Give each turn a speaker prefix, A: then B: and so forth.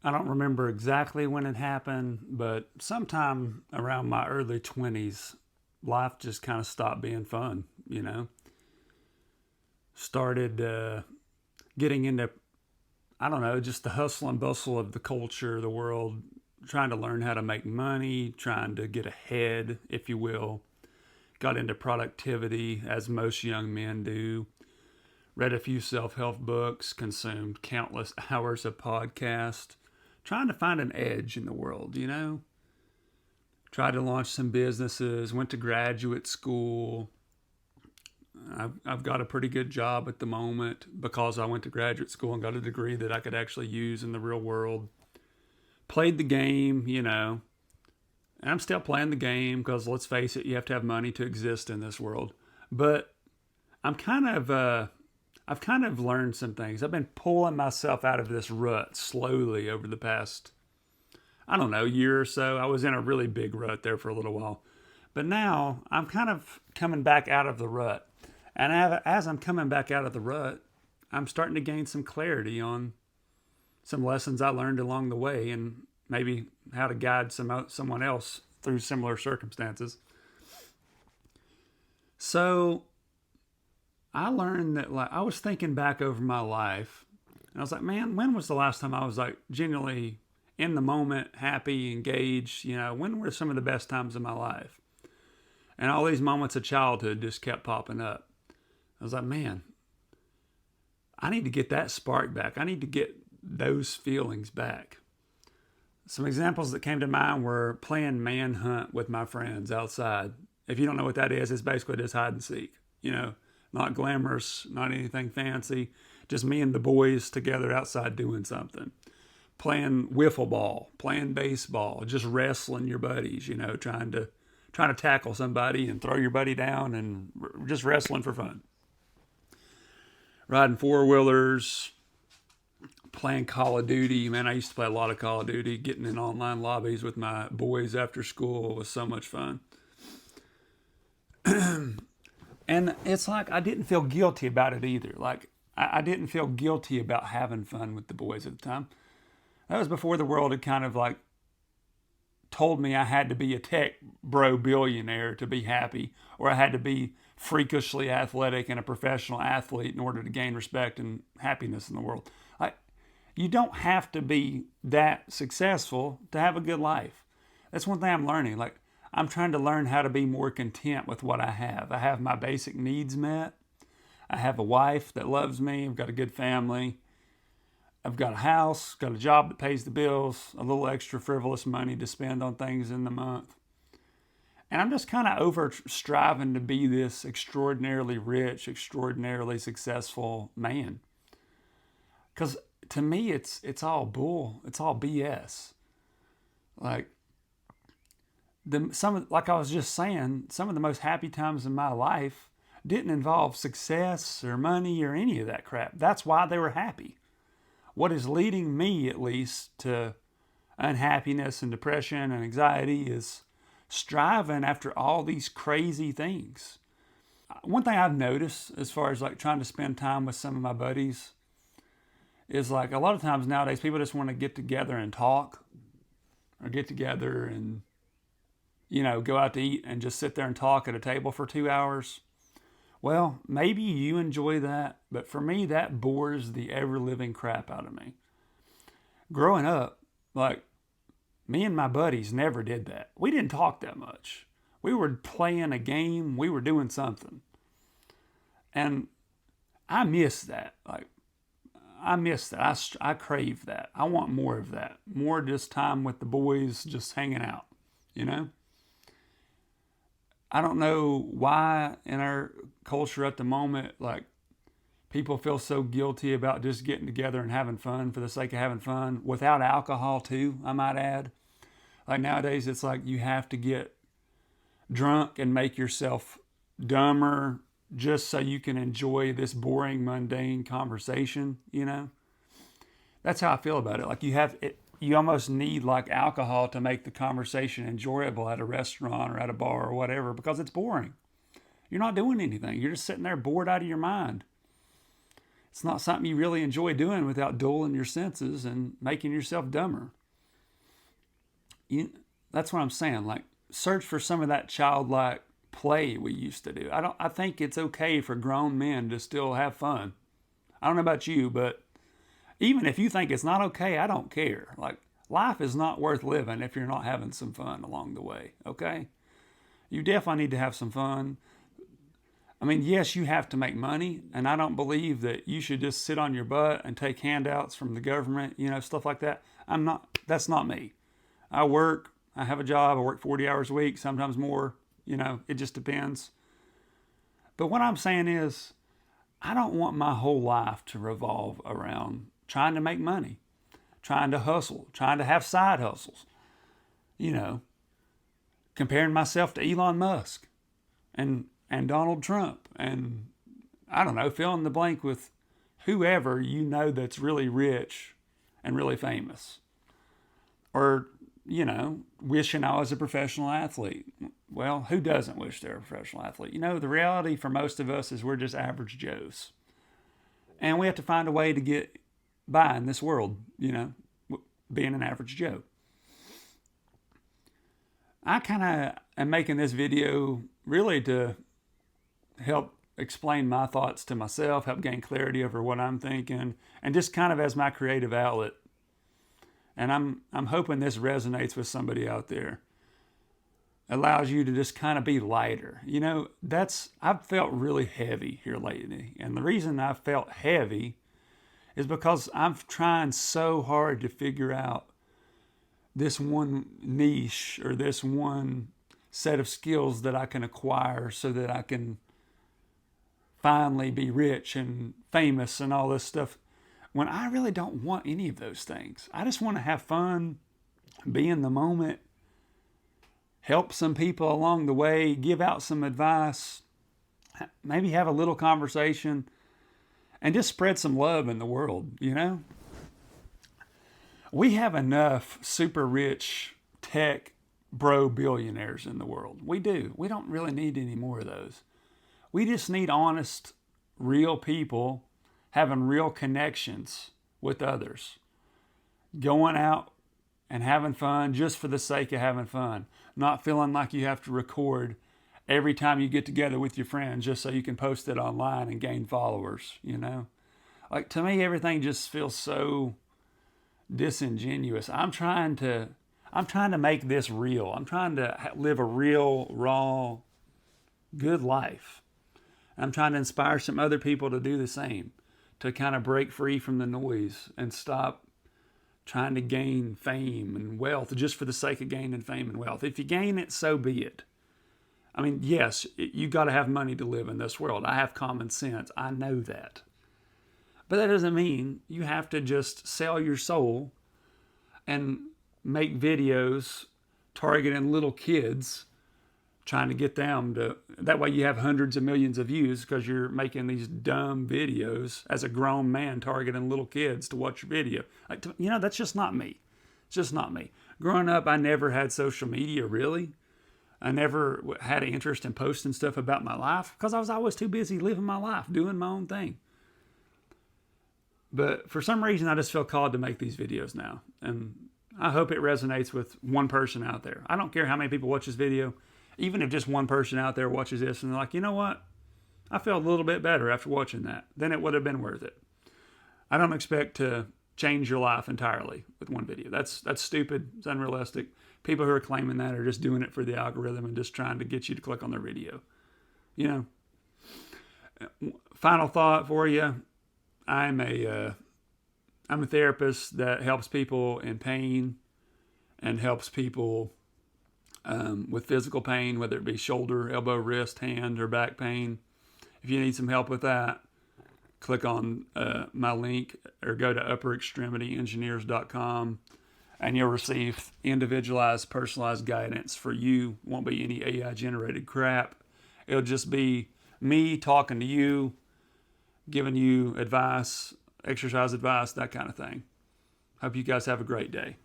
A: I don't remember exactly when it happened, but sometime around my early 20s, life just kind of stopped being fun, you know? Started getting into, I don't know, just the hustle and bustle of the culture, the world, trying to learn how to make money, trying to get ahead, if you will. Got into productivity, as most young men do. Read a few self-help books, consumed countless hours of podcasts, trying to find an edge in the world, you know? Tried to launch some businesses, went to graduate school. I've got a pretty good job at the moment because I went to graduate school and got a degree that I could actually use in the real world. Played the game, you know, and I'm still playing the game because let's face it, you have to have money to exist in this world. But I'm kind of, I've kind of learned some things. I've been pulling myself out of this rut slowly over the past, I don't know, year or so. I was in a really big rut there for a little while. But now I'm kind of coming back out of the rut. And as I'm coming back out of the rut, I'm starting to gain some clarity on some lessons I learned along the way and maybe how to guide someone else through similar circumstances. So I learned that, like, I was thinking back over my life and I was like, man, when was the last time I was like genuinely in the moment, happy, engaged? You know, when were some of the best times of my life? And all these moments of childhood just kept popping up. I was like, man, I need to get that spark back. I need to get those feelings back. Some examples that came to mind were playing manhunt with my friends outside. If you don't know what that is, it's basically just hide and seek. You know, not glamorous, not anything fancy, just me and the boys together outside doing something. Playing wiffle ball, playing baseball, just wrestling your buddies, you know, trying to tackle somebody and throw your buddy down and just wrestling for fun. Riding four-wheelers, playing Call of Duty. Man, I used to play a lot of Call of Duty. Getting in online lobbies with my boys after school was so much fun. And it's like I didn't feel guilty about it either. Like, I didn't feel guilty about having fun with the boys at the time. That was before the world had kind of like told me I had to be a tech bro billionaire to be happy, or I had to be freakishly athletic and a professional athlete in order to gain respect and happiness in the world. Like, you don't have to be that successful to have a good life. That's one thing I'm learning. Like, I'm trying to learn how to be more content with what I have. I have my basic needs met. I have a wife that loves me. I've got a good family. I've got a house, got a job that pays the bills, a little extra frivolous money to spend on things in the month. And I'm just kind of over striving to be this extraordinarily rich, extraordinarily successful man. Because to me, it's all bull. It's all BS. Like, like I was just saying, some of the most happy times in my life didn't involve success or money or any of that crap. That's why they were happy. What is leading me, at least, to unhappiness and depression and anxiety is striving after all these crazy things. One thing I've noticed as far as like trying to spend time with some of my buddies is like a lot of times nowadays people just want to get together and talk, or get together and, you know, go out to eat and just sit there and talk at a table for 2 hours. Well, maybe you enjoy that, but for me, that bores the ever-living crap out of me. Growing up, like, me and my buddies never did that. We didn't talk that much. We were playing a game. We were doing something. And I miss that. Like, I miss that. I crave that. I want more of that. More just time with the boys, just hanging out, you know? I don't know why in our culture at the moment, like, people feel so guilty about just getting together and having fun for the sake of having fun, without alcohol too, I might add. Like, nowadays it's like you have to get drunk and make yourself dumber just so you can enjoy this boring, mundane conversation, you know? That's how I feel about it. Like, you almost need like alcohol to make the conversation enjoyable at a restaurant or at a bar or whatever, because it's boring. You're not doing anything. You're just sitting there bored out of your mind. It's not something you really enjoy doing without dulling your senses and making yourself dumber. That's what I'm saying. Like, search for some of that childlike play we used to do. I think it's okay for grown men to still have fun. I don't know about you, but even if you think it's not okay, I don't care. Like, life is not worth living if you're not having some fun along the way, okay? You definitely need to have some fun. I mean, yes, you have to make money, and I don't believe that you should just sit on your butt and take handouts from the government, stuff like that. That's not me. I work, I have a job, I work 40 hours a week, sometimes more, it just depends. But what I'm saying is, I don't want my whole life to revolve around trying to make money, trying to hustle, trying to have side hustles, comparing myself to Elon Musk and Donald Trump, and I don't know, fill in the blank with whoever that's really rich and really famous. Or, wishing I was a professional athlete. Well, who doesn't wish they're a professional athlete? The reality for most of us is we're just average Joes. And we have to find a way to get by in this world, being an average Joe. I kind of am making this video really to help explain my thoughts to myself, help gain clarity over what I'm thinking, and just kind of as my creative outlet. And I'm hoping this resonates with somebody out there. Allows you to just kind of be lighter. I've felt really heavy here lately. And the reason I felt heavy is because I'm trying so hard to figure out this one niche or this one set of skills that I can acquire so that I can finally be rich and famous and all this stuff, when I really don't want any of those things. I just want to have fun, be in the moment, help some people along the way, give out some advice, maybe have a little conversation, and just spread some love in the world, We have enough super rich tech bro billionaires in the world. We do. We don't really need any more of those. We just need honest, real people having real connections with others. Going out and having fun just for the sake of having fun. Not feeling like you have to record every time you get together with your friends just so you can post it online and gain followers, Like, to me, everything just feels so disingenuous. I'm trying to make this real. I'm trying to live a real, raw, good life. I'm trying to inspire some other people to do the same, to kind of break free from the noise and stop trying to gain fame and wealth just for the sake of gaining fame and wealth. If you gain it, so be it. I mean, yes, you got to have money to live in this world. I have common sense. I know that. But that doesn't mean you have to just sell your soul and make videos targeting little kids, trying to get them to, that way you have hundreds of millions of views because you're making these dumb videos as a grown man targeting little kids to watch your video. That's just not me. It's just not me. Growing up, I never had social media, really. I never had an interest in posting stuff about my life because I was always too busy living my life, doing my own thing. But for some reason, I just feel called to make these videos now. And I hope it resonates with one person out there. I don't care how many people watch this video. Even if just one person out there watches this and they're like, you know what? I felt a little bit better after watching that. Then it would have been worth it. I don't expect to change your life entirely with one video. That's stupid. It's unrealistic. People who are claiming that are just doing it for the algorithm and just trying to get you to click on their video. Final thought for you. I'm a therapist that helps people in pain and helps people with physical pain, whether it be shoulder, elbow, wrist, hand, or back pain. If you need some help with that, click on my link or go to upperextremityengineers.com and you'll receive individualized, personalized guidance for you. Won't be any AI generated crap. It'll just be me talking to you, giving you advice, exercise advice, that kind of thing. Hope you guys have a great day.